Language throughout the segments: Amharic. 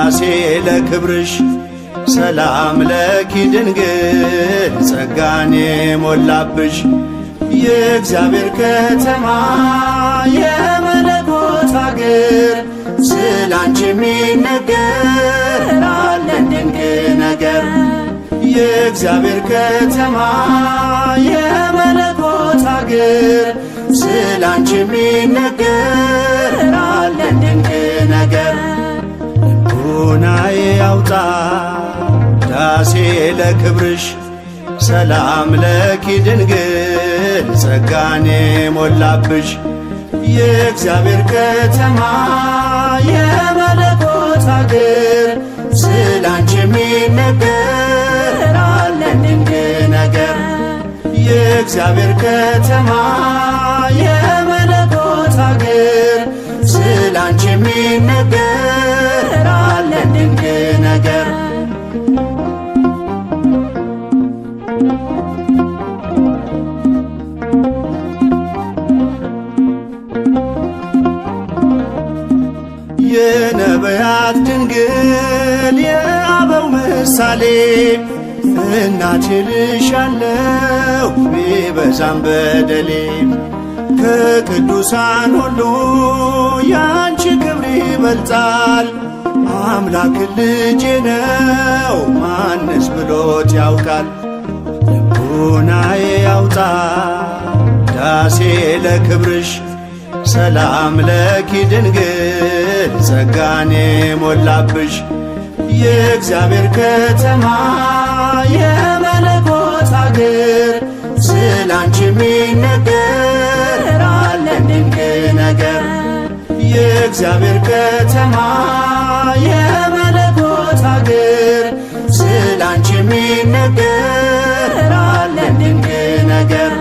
ዳሴ ለክብርሽ ሰላም ለኪ ድንግል ጸጋን የሞላብሽ የእግዚአብሔር ከተማ የመለኮት አገር ስላንቺ የሚነገር አለን ድንቅ ነገር። የእግዚአብሔር ከተማ የመለኮት አገር ስላንቺ የሚነገር አለን ድንቅ ነገር። ልቡናዬ ያውጣ ዳሴ ለክብርሽ ሰላም ለኪ ድንግል ጸጋን የሞላብሽ የእግዚአብሔር ከተማ የመለኮት አገር ስላንቺ የሚነገር አለን ድንቅ ነገር። የእግዚአብሔር ከተማ የመለኮት አገር ስላንቺ የሚነገር አለን ድንቅ ነገር። የነቢያት ድንግል የአበው ምሳሌ እናቴ ልሻለሁ ቢበዛም በደሌ ከቅዱሳን ሁሉ ያንቺ ክብር ይበልጣል። አምላክ ልጄ ነው ማንስ ብሎት ያውቃል። ልቡናዬ ያውጣ ዳሴ ለክብርሽ ሰላም ለኪ ድንግል ጸጋን የሞላብሽ የእግዚአብሔር ከተማ የመለኮት አገር ስላንቺ የሚነገር አለን ድንቅ ነገር። የእግዚአብሔር ከተማ የመለኮት አገር ስላንቺ የሚነገር አለን ድንቅ ነገር።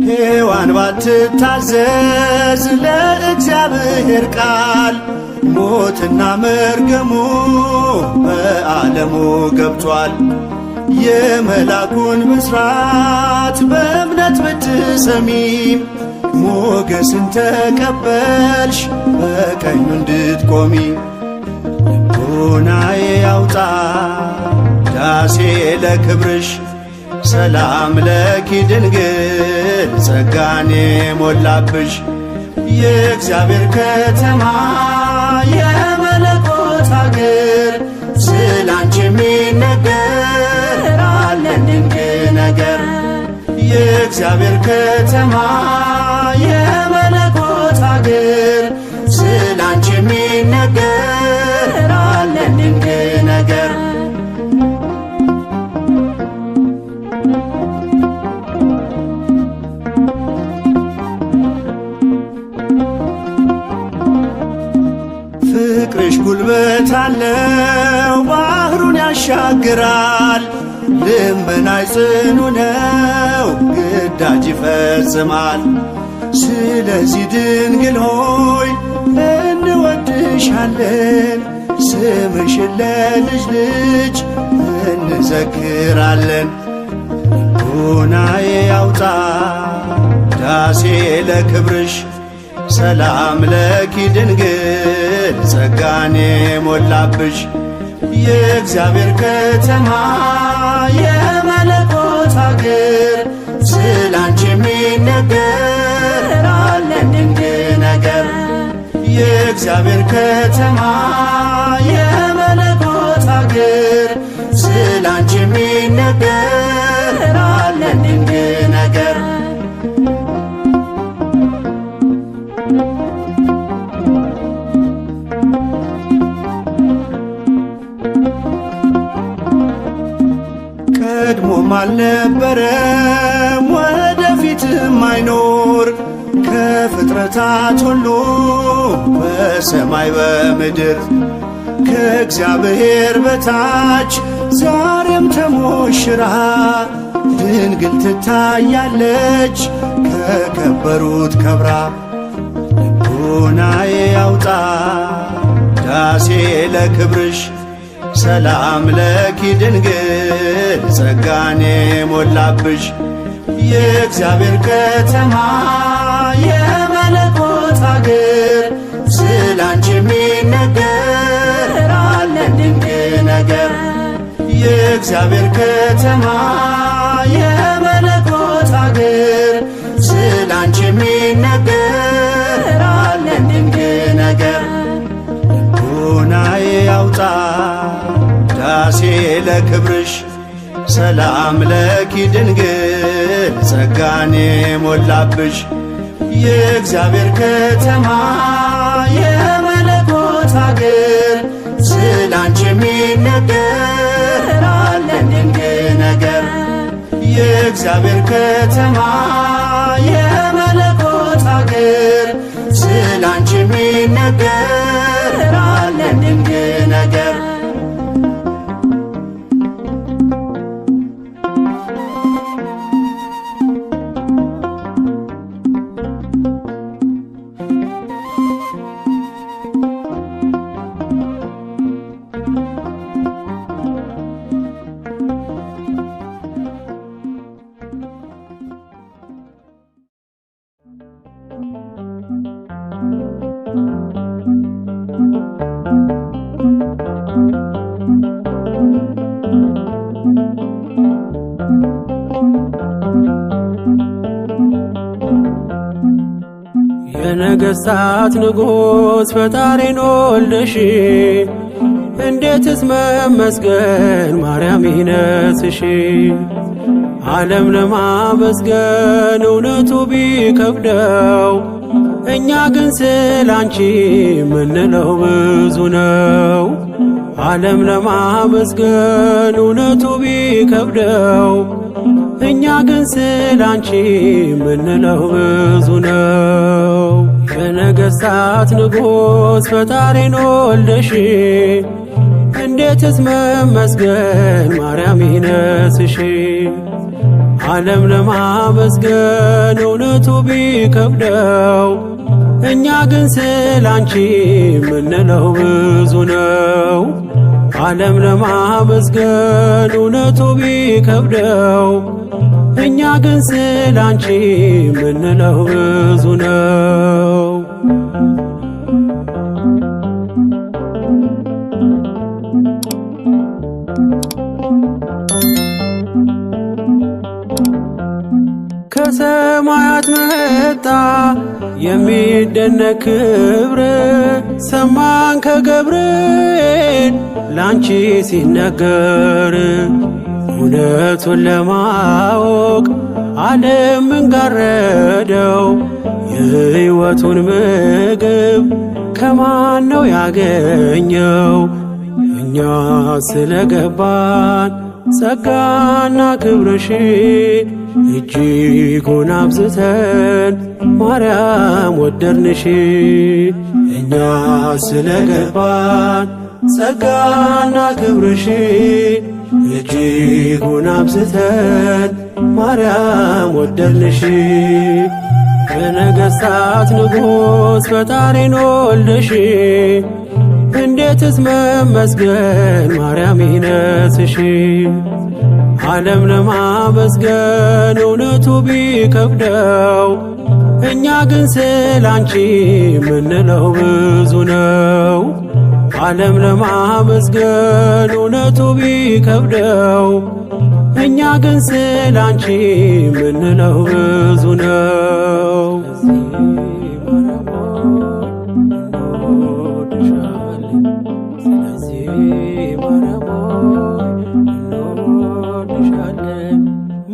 ሔዋን ባትታዘዝ ለእግዚአብሔር ቃል ሞትና መርገሙ በዓለሙ ገብቷል። የመላኩን ብስራት በእምነት ብትሰሚም ሞገስን ተቀበልሽ በቀኙ እንድትቆሚ። ልቡናዬ ያውጣ ዳሴ ለክብርሽ ሰላም ለኪ ድንግል ጸጋን የሞላብሽ የእግዚአብሔር ከተማ የመለኮት አገር ስላንቺ የሚነገር አለን ድንቅ ነገር። የእግዚአብሔር ከተማ የመለኮት አገር ስላንቺ የሚነገር አለን ድንቅ ነገር። ፍቅርሽ ጉልበት አለው ባህሩን ያሻግራል። ልመናሽ ጽኑ ነው ግዳጅ ይፈጽማል። ስለዚህ ድንግል ሆይ እንወድሻለን ስምሽን ለልጅ ልጅ እንዘክራለን። ልቡናዬ ያውጣ ዳሴ ለክብርሽ ሰላም ለኪ ድንግል ጸጋን የሞላብሽ የእግዚአብሔር ከተማ የመለኮት አገር ስላንቺ የሚነገር አለን ድንቅ ነገር። የእግዚአብሔር ከተማ የመለኮት አገር ስላንቺ የሚነገር አለን ድንቅ ነገር። ቀድሞም አልነበረም ወደፊትም አይኖር ከፍጥረታት ሁሉ በሰማይ በምድር ከእግዚአብሔር በታች ዛሬም ተሞሽራ ድንግል ትታያለች ከከበሩት ከብራ። ልቡናዬ ያውጣ ዳሴ ለክብርሽ ሰላም ለኪ ድንግል ጸጋን የሞላብሽ የእግዚአብሔር ከተማ የመለኮት አገር ስላንቺ የሚነገር አለ ድንቅ ነገር። የእግዚአብሔር ከተማ የመለኮት አገር ስላንቺ የሚነገር አለ ድንቅ ነገር። ልቦናዬ ያውጣ ዳሴ ለክብርሽ ሰላም ለኪ ድንግል ጸጋን የሞላብሽ የእግዚአብሔር ከተማ የመለኮት አገር ስላንቺ የሚነገር አለ ድንቅ ነገር። የእግዚአብሔር ከተማ የመለኮት አገር ስላንቺ የሚነገር አለ ድንቅ ነገር። የነገሥታት ንጉሥ ፈጣሪን ወልደሽ እንዴትስ መመስገን ማርያም ይነስሽ። ዓለም ለማመስገን እውነቱ ቢከብደው እኛ ግን ስላንቺ ምንለው ብዙ ነው። ዓለም ለማመስገን እውነቱ ቢከብደው እኛ ግን ስላንቺ ምንለው ብዙ ነው። የነገሥታት ንጉሥ ፈጣሪን ወልደሽ እንዴትስ መመስገን ማርያም ይነስሽ። ዓለም ለማመስገን እውነቱ ቢከብደው እኛ ግን ስላንቺ ምንለው ብዙ ነው። ዓለም ለማመስገን እውነቱ ቢከብደው እኛ ግን ስላንቺ ምንለው ብዙ ነው። ከሰማያት መጣ የሚደነቅ ክብር ሰማን ከገብርኤል ላንቺ ሲነገር። እውነቱን ለማወቅ ዓለም እንጋረደው የሕይወቱን ምግብ ከማን ነው ያገኘው? እኛ ስለገባን ጸጋና ክብርሽ እጅጉን አብዝተን ማርያም ወደድንሽ። እኛ ስለገባን ጸጋና ክብርሽ እጅጉን አብዝተን ማርያም ወደድንሽ። የነገሥታት ንጉሥ ፈጣሪን ወልደሽ እንዴትስ መመስገን ማርያም ይነስሽ። ዓለም ለማመስገን እውነቱ ቢከብደው እኛ ግን ስላንቺ ምንለው ብዙ ነው። ዓለም ለማመስገን እውነቱ ቢከብደው እኛ ግን ስላንቺ ምንለው ብዙ ነው።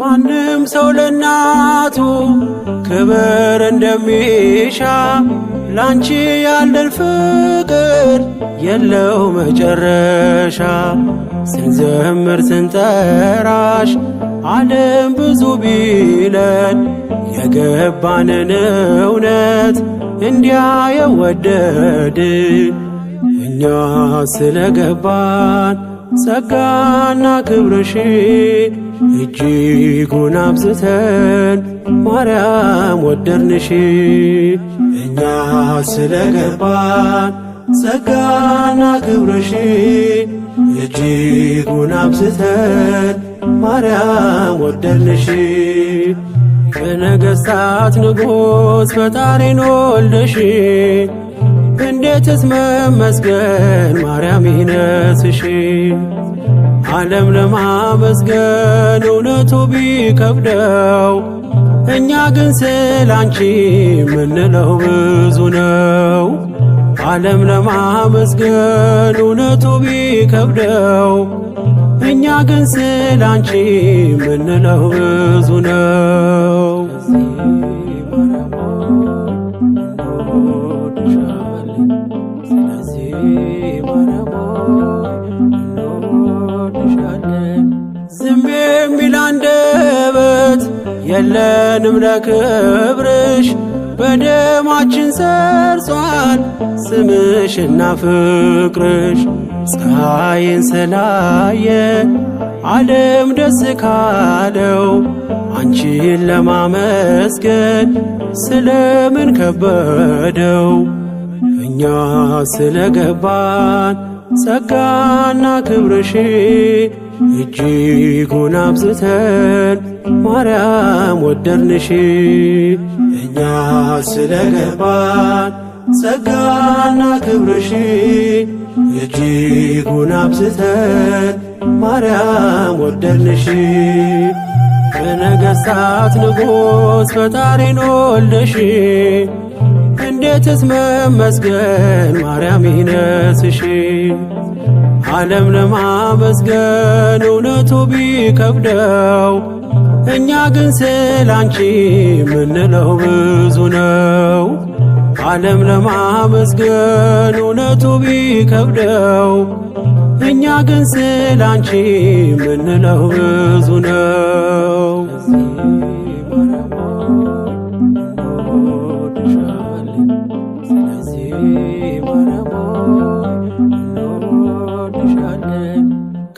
ማንም ሰው ለእናቱ ክብር እንደሚሻ ላንቺ ያለን ፍቅር የለው መጨረሻ። ስንዘምር ስንጠራሽ ዓለም ብዙ ቢለን የገባንን እውነት እንዲያ የወደድን እኛ ስለገባን ጸጋና ክብርሽ እጅጉን አብዝተን ማርያም ወደድንሽ። እኛ ስለገባን ጸጋና ክብርሽ እጅጉን አብዝተን ማርያም ወደድንሽ። የነገሥታት ንጉሥ ፈጣሪን ወልደሽ እንዴትስ መመስገን ማርያም ይነስሽ። ዓለም ለማመስገን እውነቱ ቢከብደው እኛ ግን ስላንቺ ምንለው ብዙ ነው። ዓለም ለማመስገን እውነቱ ቢከብደው እኛ ግን ስላንቺ ምንለው ብዙ ነው። ዝም የሚል አንደበት የለንም ለክብርሽ፣ በደማችን ሰርጿል ስምሽና ፍቅርሽ። ፀሐይን ስላየ ዓለም ደስ ካለው አንቺን ለማመስገን ስለምን ከበደው? እኛ ስለገባን ጸጋና ክብርሽ እጅጉን አብዝተን ማርያም ወደድንሽ። እኛ ስለገባን ጸጋና ክብርሽ እጅጉን አብዝተን ማርያም ወደድንሽ። የነገሥታት ንጉሥ ፈጣሪን ወልደሽ እንዴትስ መመስገን ማርያም ይነስሽ። ዓለም ለማመስገን እውነቱ ቢከብደው እኛ ግን ስላንቺ ምንለው ብዙ ነው። ዓለም ለማመስገን እውነቱ ቢከብደው እኛ ግን ስላንቺ ምንለው ብዙ ነው።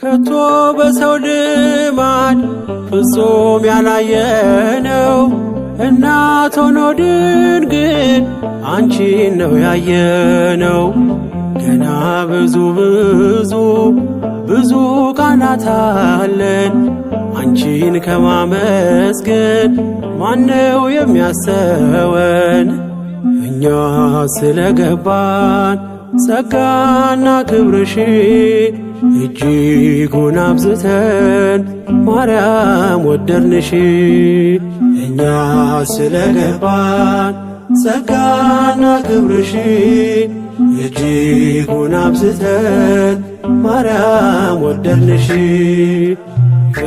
ከቶ በሰው ልማድ ፍጹም ያላየነው እናት ሆኖ ድንግል አንቺን ነው ያየነው። ገና ብዙ ብዙ ቃላት አለን አንቺን ከማመስገን ማነው የሚያሰወን? እኛ ስለገባን ጸጋና ክብርሽ እጅጉን አብዝተን ማርያም ወደድንሽ። እኛ ስለገባን ጸጋና ክብርሽ እጅጉን አብዝተን ማርያም ወደድንሽ።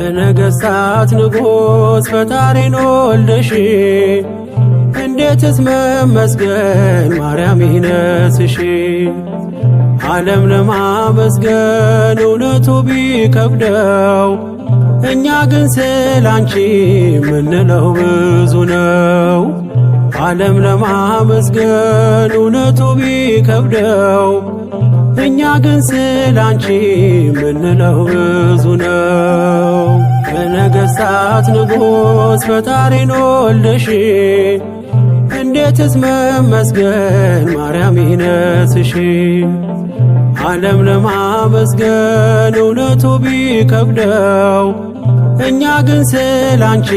የነገሥታት ንጉሥ ፈጣሪን ወልደሽ እንዴትስ መመስገን ማርያም ይነስሽ። ዓለም ለማመስገን እውነቱ ቢከብደው እኛ ግን ስላንቺ ምንለው ብዙ ነው። ዓለም ለማመስገን እውነቱ ቢከብደው እኛ ግን ስላንቺ ምንለው ብዙ ነው። የነገሥታት ንጉሥ ፈጣሪን ወልደሽ እንዴትስ መመስገን ማርያም ይነስሽ። ዓለም ለማመስገን እውነቱ ቢከብደው እኛ ግን ስላንቺ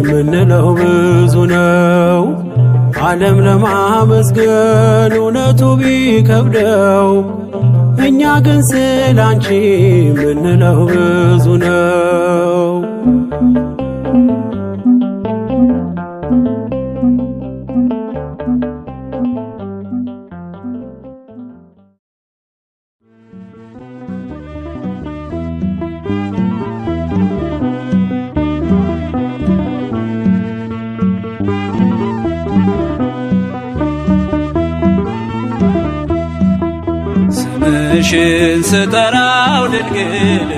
ምንለው ብዙ ነው። ዓለም ለማመስገን እውነቱ ቢከብደው እኛ ግን ስላንቺ ምንለው ብዙ ነው። ስምሽን ስጠራው ድንግል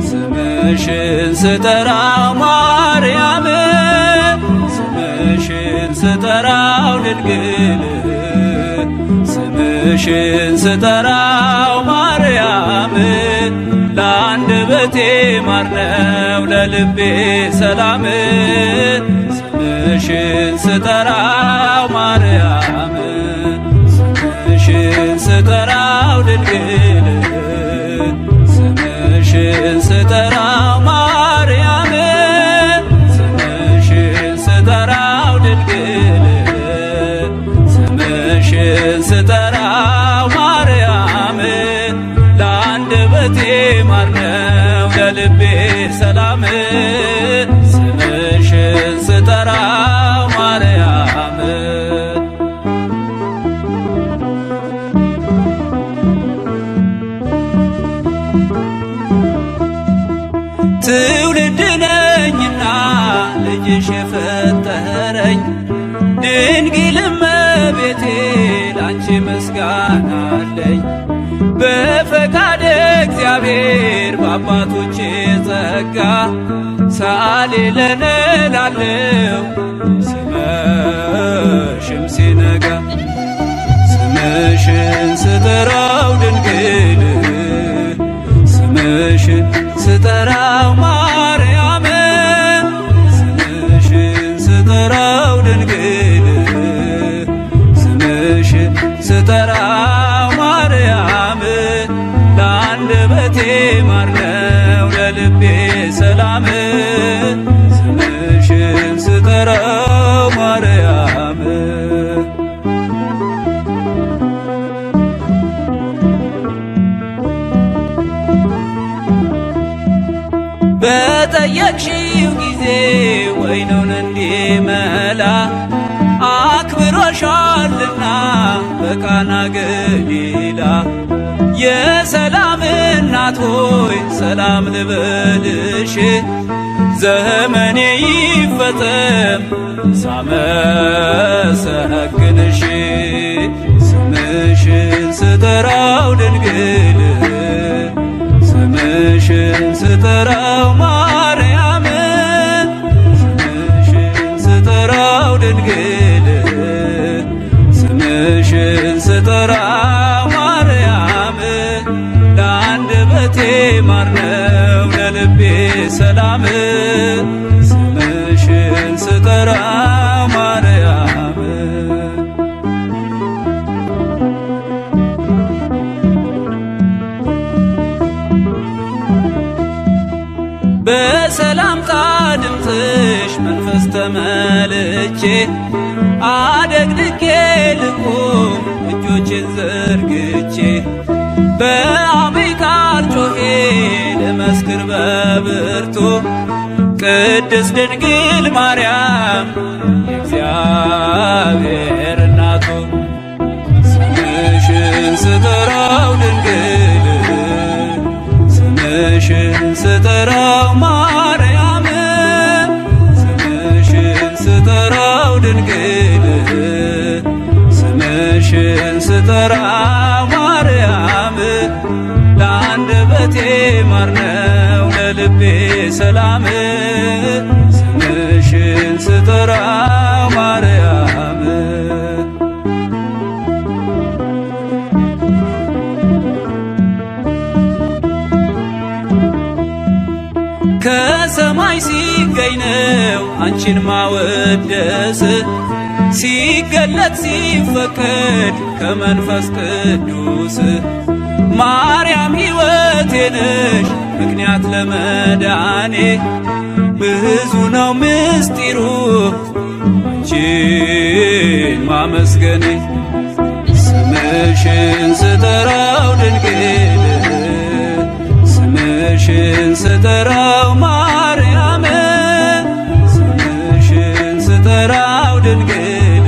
ስምሽን ስጠራው ማርያም ስምሽን ስጠራው ድንግል ስምሽን ስጠራው ማርያም ለአንደበቴ ማር ነው ለልቤ ሰላም ስምሽን ስጠራው ማርያም ስምሽን ድንግል እመቤቴ ላንቺ ምስጋና አለኝ። በፈቃደ እግዚአብሔር በአባቶቼ ጸጋ ሳሌ ለነ ላለው ሲመሽም ሲነጋ ስምሽን ስጠራው ድንግል ስምሽን ስጠራው ማርያም ስምሽን ስጠራው ድንግል ስምሽን ስጠራው ማርያም ለአንደበቴ ማር ነው ለልቤ ሰላም ስምሽን ስጠራው ማርያም በጠየቅሽው ጊዜ ወይኑን እንዲመላ አክብሮሻልና በቃና ገሊላ የሰላም እናት ሆይ ሰላም ልበልሽ ዘመኔ ይፈጸም ሳመሰግንሽ ስምሽን ስጠራው ድንግል ስምሽን ስጠራው ማርያም ስምሽን ስጠራው ድንግል ስምሽን ስጠራው ማርያም ለአንደበቴ ማር ነው ለልቤ ሰላም ስምሽን ስጠራው ማርያም በሰላምታ ድምፅሽ መንፈስ ተመልቼ አደግድጌ ልቁም እጆቼን ዘርግቼ በአብይ ቃል ጮኼ ልመስክር በብርቱ ቅድስት ድንግል ማርያም የእግዚአብሔር እናቱ ስምሽን ስጠራው ድንግል ስምሽን ስጠራው ማርያም ስምሽን ስጠራው ድንግል ስምሽን ስጠራው ማርያም ለአንደበቴ ማር ነው ለልቤ ሰላም ስምሽን ስጠራው ማርያም ከሰማይ ሲገኝ ነው አንቺን ማወደስ ሲገለጥ ሲፈቀድ ከመንፈስ ቅዱስ ማርያም ሕይወቴ ነሽ ምክንያት ለመዳኔ ብዙ ነው ምስጢሩ አንቺን ማመስገኔ ስምሽን ስጠራው ድንግል ስምሽን ስጠራው ማርያም ስምሽን ስጠራው ድንግል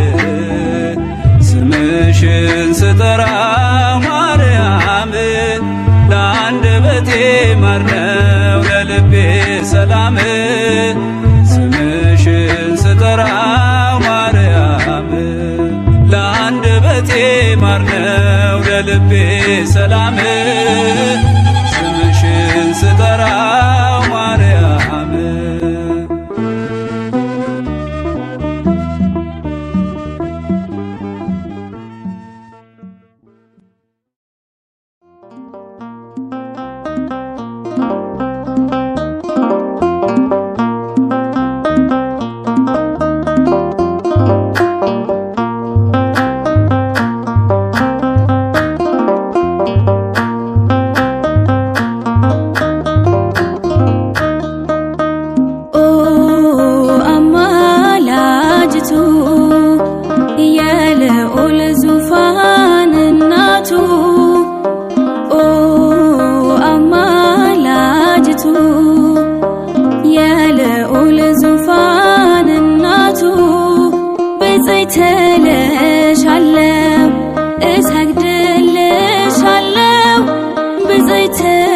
ስምሽን ስጠራው ማርያም ለአንደበቴ ማር ነው ለልቤ ሰላም ስምሽን ስጠራው ማርያም ለአንደበቴ ማር ነው ለልቤ ሰላም ስምሽን ስጠራው ማርያም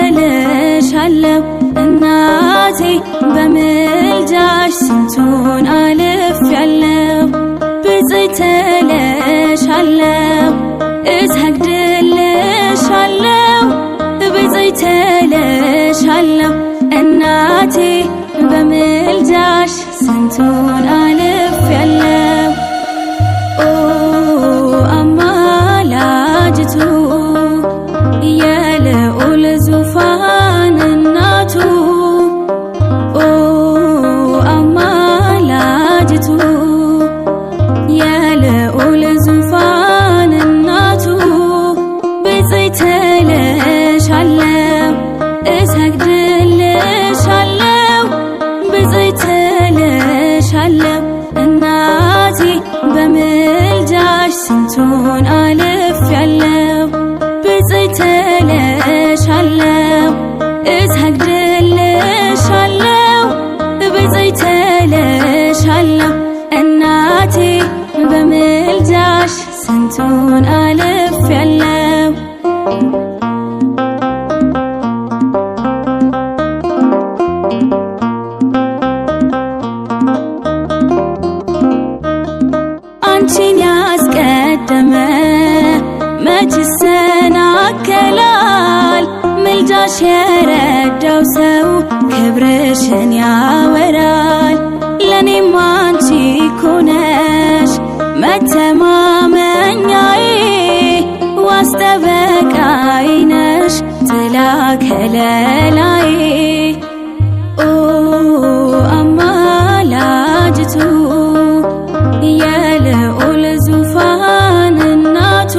እልሻለሁ እናቴ በምልጃሽ ስንቱን አልፌያለሁ። ብፅዕት እልሻለሁ እሰግድልሻለሁ ብፅዕት እልሻለሁ እናቴ በምልጃሽ ስንቱን አልፌያለሁ። ኦ አማላጅቱ የልዑል ዙፋን እናቱ ኦ አማላጅቱ የልዑል ዙፋን እናቱ ብፅዕት እልሻለሁ እሰግድልሻለሁ ብፅዕት እልሻለሁ እናቴ በምልጃሽ ስንቱን አልፌያለሁ። ብፅዕት እልሻለሁ እሰግድልሻለሁ ብፅዕት እልሻለሁ እናቴ በምልጃሽ ስንቱን አልፌያለሁ። አንቺን ያስቀደመ መች ይሰናከላል? ምልጃሽ የረዳው ሰው ክብርሽን ያወራል። ለኔም አንቺ እኮ ነሽ መተማመኛዬ ዋስ ጠበቃዬ ነሽ ጥላ ከለላዬ ኦ አማላጅቱ የልዑል ዙፋን እናቱ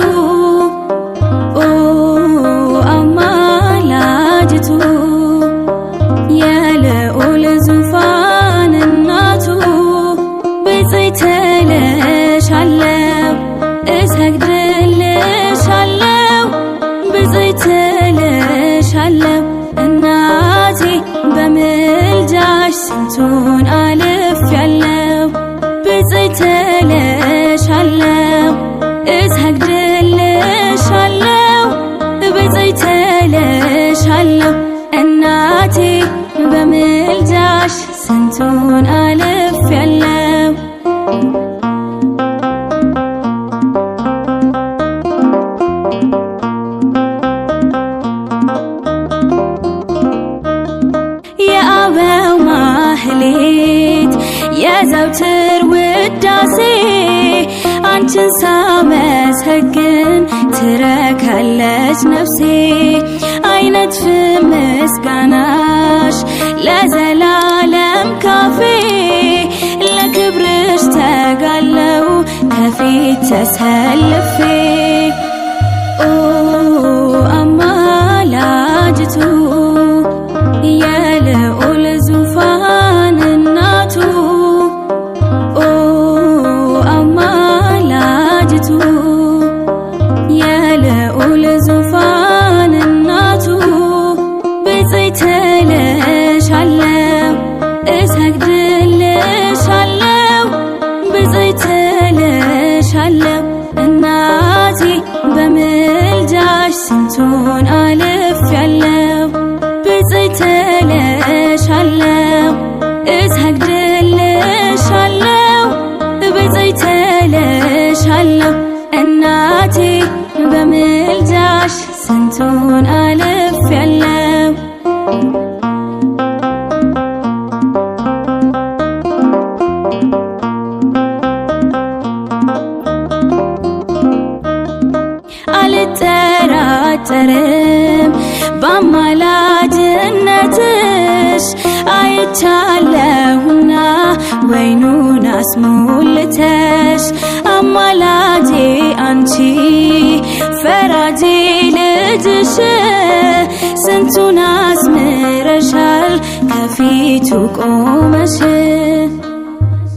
ኦ አማላጅቱ የልዑል ዙፋን እናቱ ብፅዕት እልሻለሁ እሰግድልሻለሁ ብፅዕት እልሻለሁ እናቴ በምልጃሽ ስንቱን አልፌያለሁ። ብፅዕት እልሻለሁ እሰግድልሻለሁ ብፅዕት እልሻለሁ እናቴ በምልጃሽ ስንቱን አልፌያለሁ። የአበው ማህሌት የዘውትር ውዳሴ አንቺን ሳመሰግን ትረካለች ነፍሴ። አይነጥፍም ምስጋናሽ ለዘላለም ካፌ ለክብርሽ ተጋለው ከፊት ተሰልፌ ኦ አማላጅቱ የልዑል ዙፋን እናቱ ኦ አማላጅቱ የልዑል ዙፋን እናቱ ብፅዕት እልሻለሁ እሰግድልሻለሁ ብፅዕት እልሻለሁ እናቴ በምልጃሽ ስንቱን አልፌያለሁ። ብፅዕት እልሻለሁ እሰግድልሻለሁ ብፅዕት እልሻለሁ እናቴ በምልጃሽ ስንቱን አልፌያለሁ። አልጠራጠርም በአማላጅነትሽ አይቻለሁና ወይኑን አስሞልተሽ አማላጄ አንቺ ፈራጄ ልጅሽ ስንቱን አስምረሻል ከፊቱ ቆመሽ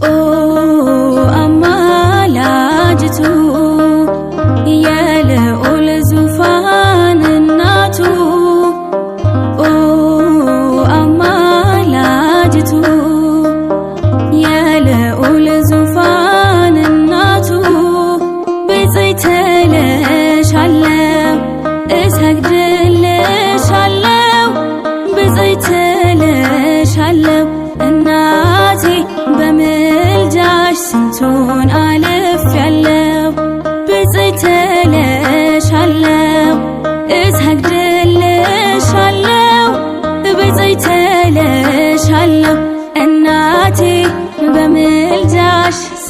ኦ አማላጅቱ የልዑል ዙፋን እናቱ ኦ አማላጅቱ የልዑል ዙፋን እናቱ ብፅዕት እልሻለሁ እሰግድልሻለሁ ብፅዕት እልሻለሁ እናቴ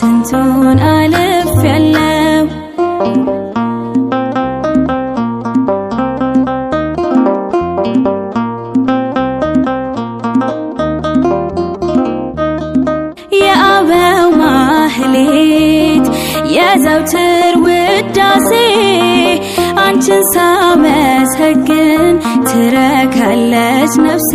ስንቱን አልፌያለሁ። የአበው ማህሌት የዘውትር ውዳሴ አንቺን ሳመሰግን ትረካለች ነፍሴ።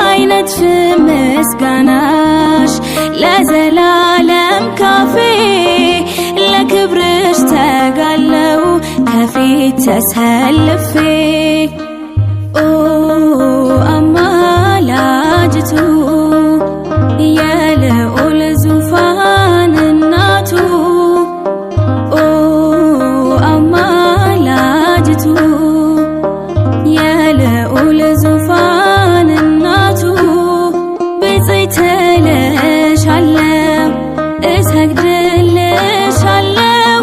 አይነጥፍም ምስጋናሽ ለዘላለም ካፌ ለክብርሽ ተጋለው ከፊት ተሰልፌ። ኦ አማላጅቱ የልዑል ዙፋን እናቱ ኦ አማላጅቱ የልዑል ዙፋን እናቱ ብፅዕት እልሻለሁ እሰግድልሻለሁ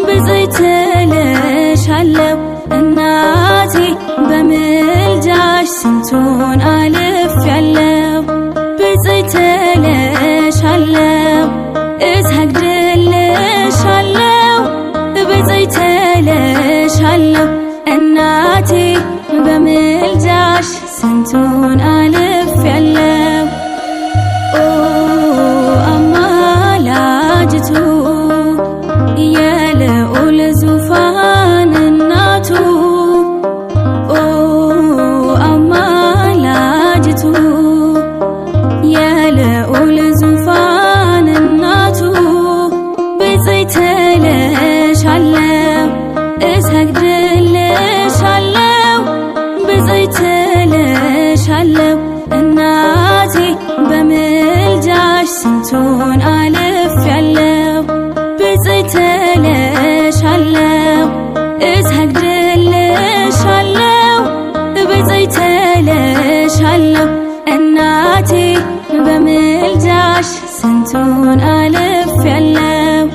ብፅዕት እልሻለሁ እናቴ በምልጃሽ ስንቱን አልፌያለሁ። ብፅዕት እልሻለሁ እሰግድልሻለሁ ብፅዕት እልሻለሁ እናቴ በምልጃሽ ስንቱን አልፌያለሁ። ኦ አማላጅቱ የልዑል ዙፋን እናቱ ኦ አማላጅቱ የልዑል ዙፋን እናቱ ብፅዕት እልሻለሁ እሰግድልሻለሁ ብፅዕት እልሻለሁ እናቴ በምልጃሽ ስንቱን አልፌያለሁ። ብፅዕት እልሻለሁ እሰግድልሻለሁ ብፅዕት እልሻለሁ እናቴ በምልጃሽ ስንቱን አልፌያለሁ።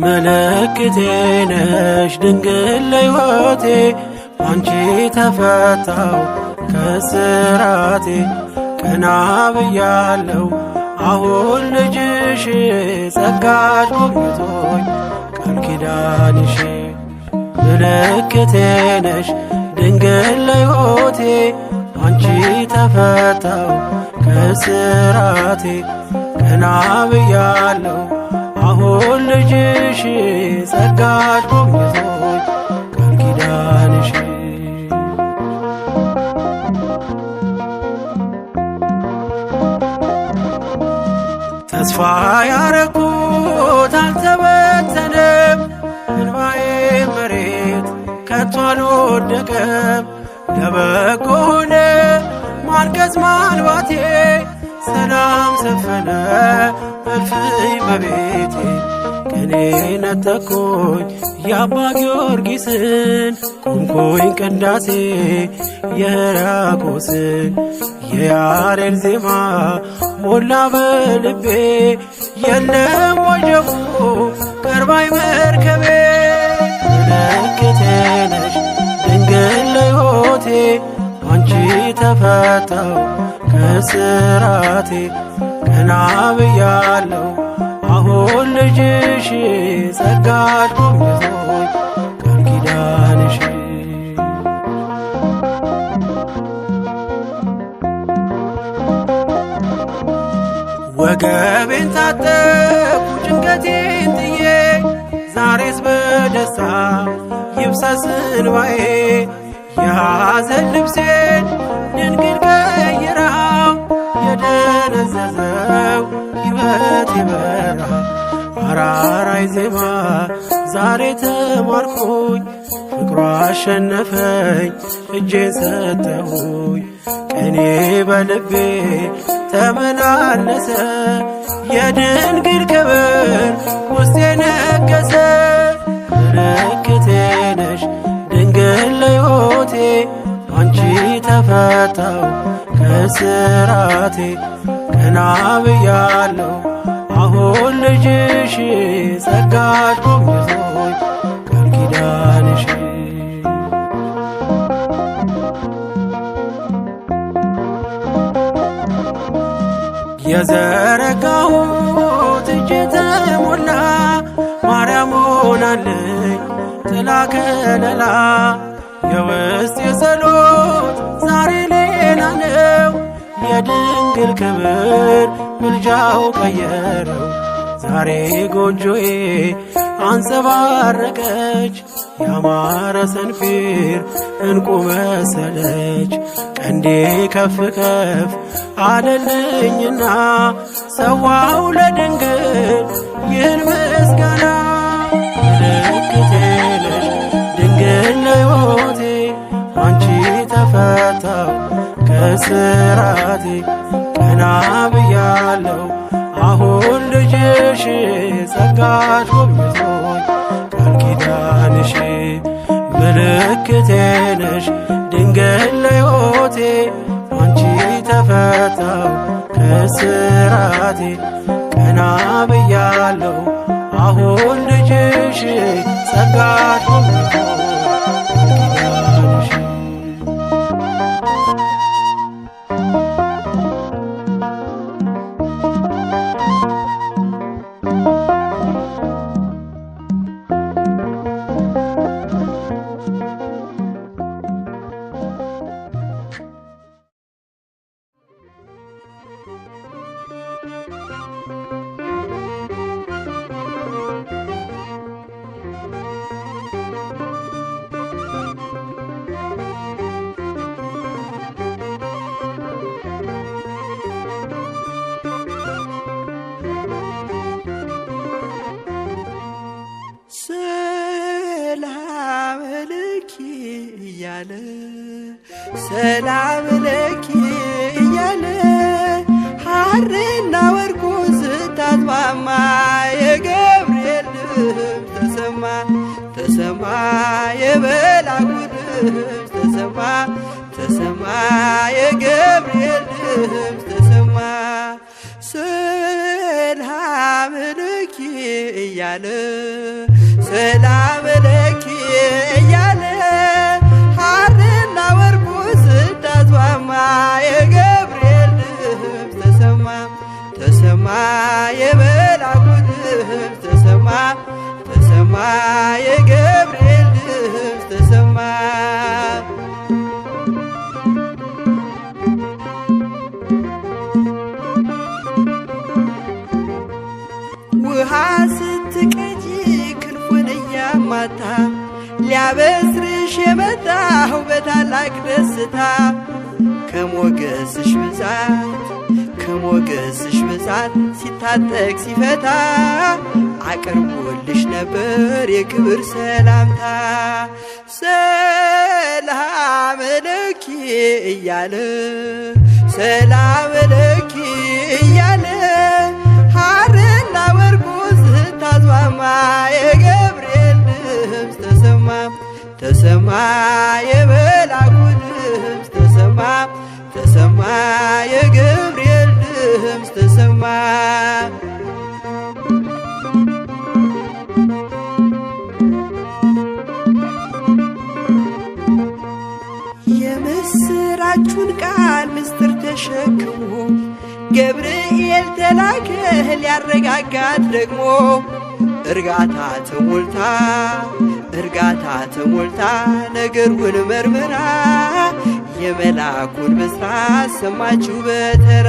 ምልክቴ ነሽ ድንግል ለሕይወቴ አንቺ ተፈታው ከስራቴ። ቀና ብያለው አሁን ልጅሽ ጸጋሽ ጎብኝቶኝ ቃል ኪዳንሽ። ምልክቴ ነሽ ድንግል ለሕይወቴ አንቺ ተፈታው ከስራቴ። ቀና ብያለው አሁን ልጅሽ ጸጋሽ ጎብኝቶኝ ቃል ኪዳንሽ። ተስፋ ያረኩት አልተበተነም እንባዬ መሬት ከቶ አልወደቀም። ለበጎ ሆነ ማልቀስ ማልባቴ ሰላም ሰፈነ እልፍኝ በቤቴ። ቅኔ ነጠቅኩኝ የአባ ጊዮርጊስን ቆምኩኝ ቅዳሴ የሕርያቆስን የያሬድ ዜማ ሞላ በልቤ። የለም ወጀቡ ቀርባይ መርከቤ ምልክቴ ነሽ ድንግል ለሕይወቴ አንቺ ተፈታው ከስራቴ። ቀና ብያለው አሁን ልጅሽ ጸጋሽ ጎብኝቶኝ ቃል ኪዳንሽ። ወገቤን ታጠቅኩ ጭንቀቴን ጥዬ ዛሬስ በደስታ ይብሰስ እንባዬ። የሐዘን ልብሴን ድንግል ቀይራው ደነዘዘው ሕይወቴ በራ። አራራይ ዜማ ዛሬ ተማርኩኝ ፍቅሯ አሸነፈኝ እጄን ሰጠሁኝ። ቅኔ በልቤ ተመላለሰ የድንግል ክብር ውስጤ ነገሰ። ምልክቴ ነሽ ድንግል ለሕይወቴ አንቺ ተፈታው ከስራቴ። ቀና ብያለሁ አሁን ልጅሽ ጸጋሽ ጎብኝቶኝ ቃል ኪዳንሽ የዘረጋሁት እጄ ተሞላ። ማርያም ሆናለኝ ጥላ ከለላ። የውስጥ የጸሎት ዛሬ ሌላ ነው የድንግል ክብር ምልጃው ቀየረው። ዛሬ ጎጆዬ አንጸባረቀች ያማረ ሰንፔር እንቁ መሰለች። ቀንዴ ከፍ ከፍ አለልኝና ሰዋው ለድንግል ይህን ምስጋና። ምልክቴ ነሽ ድንግል ለሕይወቴ አንቺ ተፈታው ከስራቴ። ቀና ብያለሁ አሁን ልጅሽ ጸጋሽ ጎብኝቶኝ ቃል ኪዳንሽ። ምልክቴ ነሽ ድንግል ለሕይወቴ አንቺ ተፈታው ከስራቴ። ቀና ብያለሁ አሁን ልጅሽ ጸጋሽ ጎብኝቶኝ ቃል ኪዳንሽ። ሰላም ለኪ እያለ ሐርና ወርቁን ስታስማማ የገብርኤል ድምፅ ተሰማ ተሰማ። የመልአኩ ድምፅ ተሰማ ተሰማ። የገብርኤል ድምፅ ተሰማ። ሰላም ለኪ እያለ ሰላም ለኪ እያለ ሐርና ወርቁን ስታስማማ የገብርኤል ድምፅ ተሰማ ተሰማ። የመልአኩ ድምፅ ተሰማ ተሰማ። የገብርኤል ድምፅ ተሰማ። ውሃ ስትቀጂ ክንፉን እያማታ ሊያበስርሽ የመጣሁ በታላቅ ደስታ። ከሞገስሽ ብዛት ሲታጠቅ ሲፈታ አቅርቦልሽ ነበር የክብር ሰላምታ። ሰላም ለኪ እያለ ሰላም ለኪ እያለ ሐርና ወርቁን ስታስማማ የገብርኤል ድምፅ ተሰማ ተሰማ። የመልአኩ ድምፅ ተሰማ ተሰማ። የገብርኤል ድምፅ ተሰማ። የምስራቹን ቃል ምስጢር ተሸክሞ ገብርኤል ተላከ ሊያረጋጋት ደግሞ። እርጋታ ተሞልታ ነገሩን መርምራ የመልአኩን ብስራት ሰማችው በተራ።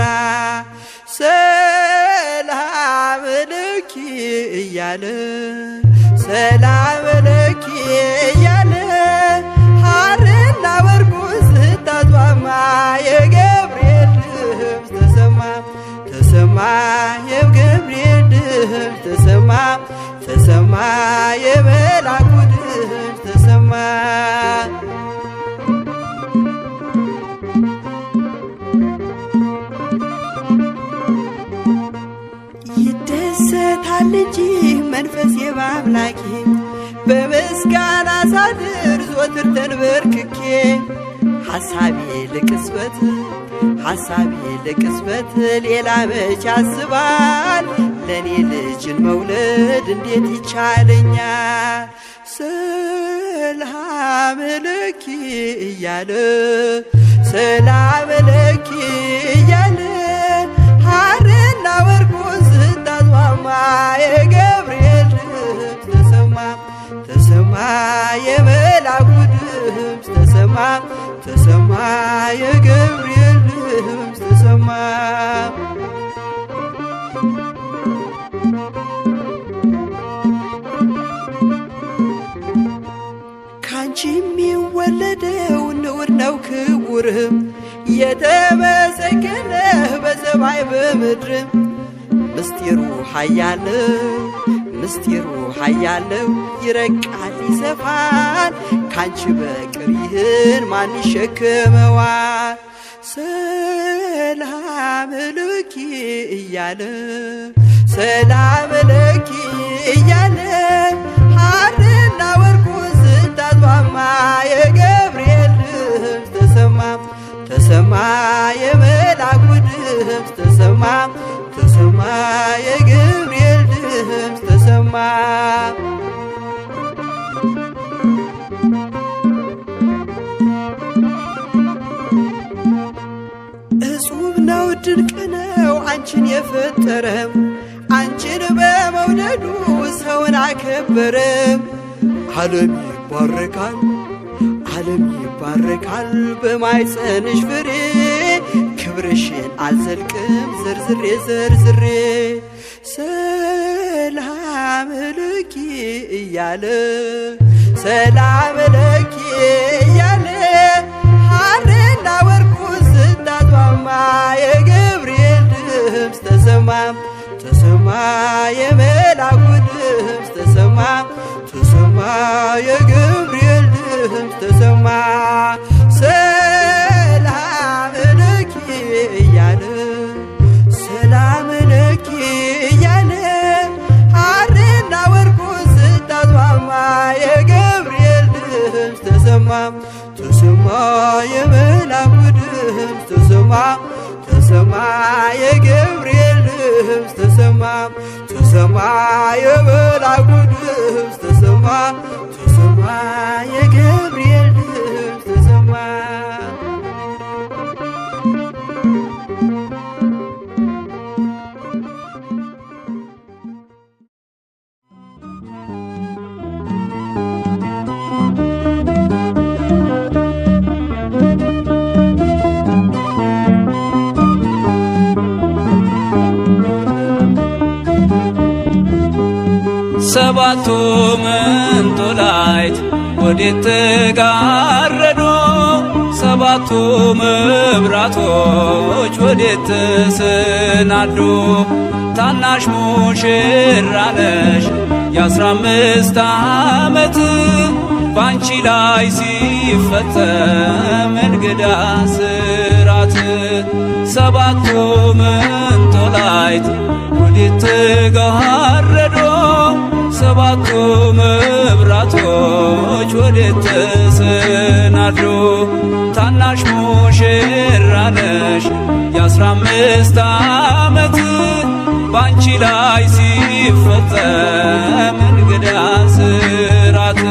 ሰላም ለኪ እያለ ሰላም ለኪ እያለ ሐርና ወርቁን ስታስማማ የገብርኤል ድምፅ ተሰማ የገብርኤል ድምፅ ተሰማ ተሰማ የመላኩ ድምፅ ተሰማ። ይደሰታል እንጂ መንፈሴ በአምላኬ በምስጋና ሳድር ዘወትር ተንበርክኬ ሐሳቤ ለቅጽበት ሌላ መች ያስባል ለኔ ልጅን መውለድ እንዴት ይቻለኛል? ሰላም ለኪ እያለ ሰላም ለኪ እያለ ሐርና ወርቁን ስታስማማ የገብርኤል ድምፅ ተሰማ ተሰማ የመላኩ ድምፅ ተሰማ ተሰማ የገብርኤል ድምፅ ተሰማ። ካንቺ የሚወለደው ንዑድ ነው ክቡርም የተመሰገነ በሰማይ በምድርም ምስጢሩ ኃያለው ይረቃል ይሰፋል ካንቺ በቀር ይህን ማን ይሸከመዋል? ሰላም ለኪ እያለ ሰላም ለኪ እያለ ሐርና ወርቁን ስታስማማ የገብርኤል ድምፅ ተሰማ ተሰማ የመላኩ ድምፅ ተሰማ ተሰማ የገብርኤል ድምፅ ተሰማ። እጹብ ነው ድንቅ ነው አንቺን የፈጠረም አንቺን በመውደዱ ሰውን አከበረም። ዓለም ይባረካል በማኅፀንሽ ፍሬ ክብርሽን አልዘልቅም ዘርዝሬ ሰላም ለኪ እያለ ሰላም ለኪ እያለ ሐርና ወርቁን ስታስማማ የገብርኤል ድምፅ ተሰማ ተሰማ የመላኩ ድምፅ ተሰማ ተሰማ የገብርኤል ድምፅ ተሰማ። ሰላም ለኪ እያለ ሰላም ለኪ እያለ ሐርና ወርቁን ስታስማማ የገብርኤል ድምፅ ተሰማ ተሰማ የመላኩ ድምፅ ተሰማ ተሰማ የገብርኤል ድምፅ ተሰማ ተሰማ የመላኩ ድምፅ ተሰማ ተሰማ የገብርኤል ድምፅ ተሰማ። ሰባቱ መንጦላዕት ወዴት ተጋረዱ? ሰባቱ መብራቶች ወዴት ተሰናዱ? ታናሽ ሙሽራ ነሽ የ15 ዓመት ባንቺ ላይ ሲፈጸም እንግዳ ስራት። ሰባቱ መንጦላዕት ወዴት ተጋረዱ? ሰባቱ መብራቶች ወዴት ተሰናዱ? ታናሽ ሙሽራ ነሽ የ15 ዓመት ባንቺ ላይ ሲፈጸም እንግዳ ስራት።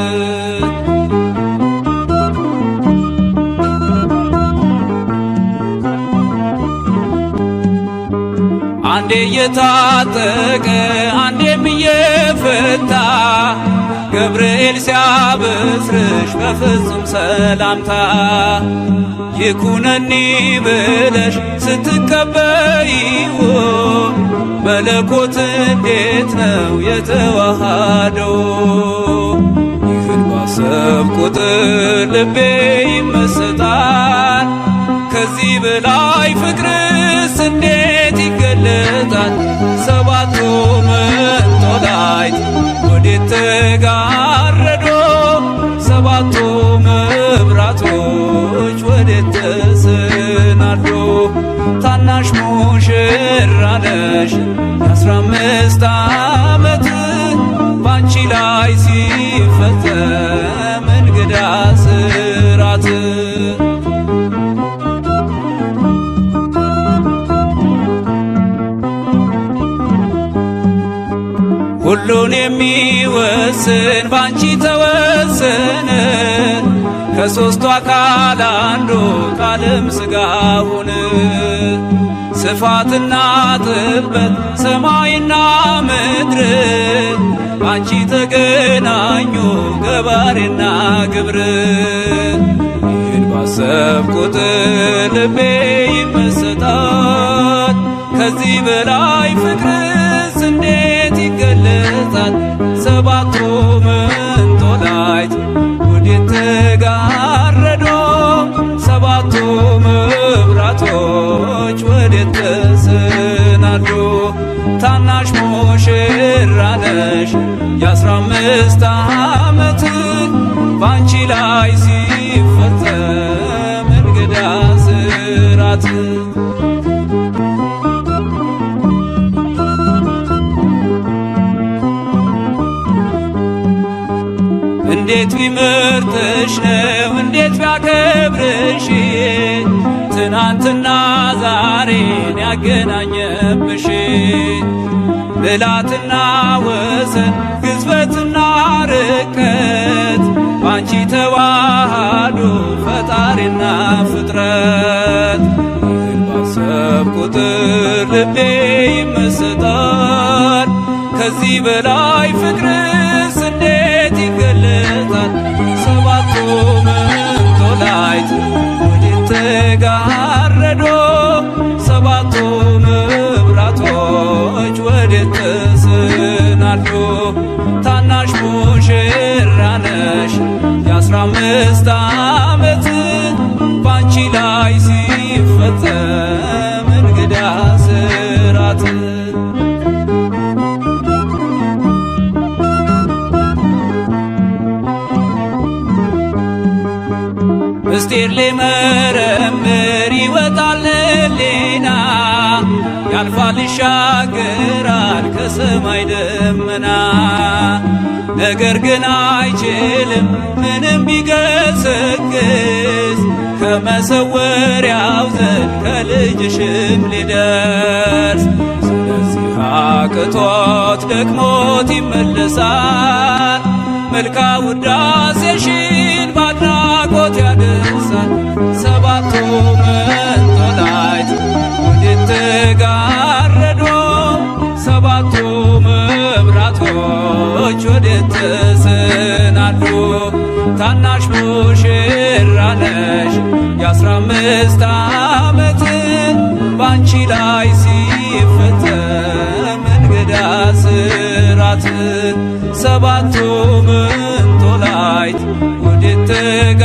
አንዴ እየታጠቀ አንዴም እየፈታ ገብርኤል ሲያበስርሽ በፍጹም ሰላምታ ይኩነኒ ብለሽ ስትቀበይው መለኮት እንዴት ነው የተዋሃደው? ይህን ባሰብ ቁጥር ልቤ ይመሰጣል። ከዚህ በላይ ፍቅርስ እንዴት ይገለጥ? ይገለጣል? ሰባቱ መንጦላዕት ወዴት ተጋረዶ? ሰባቱ መብራቶች ወዴት ተሰናዶ? ታናሽ ሙሽራ ነሽ የ15 ዓመት ባንቺ ላይ ሲፈጸም እንግዳ ስራት። ሁሉን የሚወስን ባንቺ ተወሰነ። ከሦስቱ አካል አንዱ ቃልም ሥጋ ሆነ። ስፋትና ጥበት ሰማይና ምድር ባንቺ ተገናኙ ገባሬና ግብር። ይህን ባሰብኩ ቁጥር ልቤ ይመሰጣል። ከዚህ በላይ ፍቅርስ እንዴት ይገለጻል? ሰባቱ መንጦላዕት ወዴት ተጋረዶ? ሰባቱ መብራቶች ወዴት ተሰናዶ? ታናሽ ሙሽራ ነሽ የ15 ዓመት ባንቺ ላይ ሲፈጸም እንግዳ ስራት። እንዴት ቢመርጥሽ ነው እንዴት ቢያከብርሽ ትናንትና ዛሬን ያገናኘብሽ። ምልዓትና ወሰን ግዝበትና ርቀት ባንቺ ተዋሃዱ ፈጣሪና ፍጥረት። ይህን ባሰብኩ ቁጥር ልቤ ይመሰጣል። ከዚህ በላይ ፍቅርስ እንዴት ይገለጻል? ሰባቱ መንጦላዕት ወዴት ተጋረዶ? ሰባቱ መብራቶች ወዴት ተሰናዶ? ታናሽ ሙሽራ ነሽ የ15 ዓመት ባንቺ ላይ ሲፈጸም እንግዳ ስራት። ምስጢር ሊመረምር ይወጣል ሕሊና ያልፋል ይሻገራል ከሰማይ ደመና። ነገር ግን አይችልም ምንም ቢገሰግስ ከመሰወሪያው ዘንድ ከልጅሽም ሊደርስ። ስለዚህ አቅቶት ደክሞት ይመለሳል መልካ ውዳሴሽን ባድናቆት ያደርሳል። ሰባቱ መንጦላዕት ወዴት ተጋረዶ? ሰባቱ መብራቶች ወዴት ተሰናዶ? ታናሽ ሙሽራ ነሽ የ15 ዓመት ባንቺ ላይ ሲፈጸም እንግዳ ስራት። ሰባቱ መንጦላዕት ወዴት ተጋ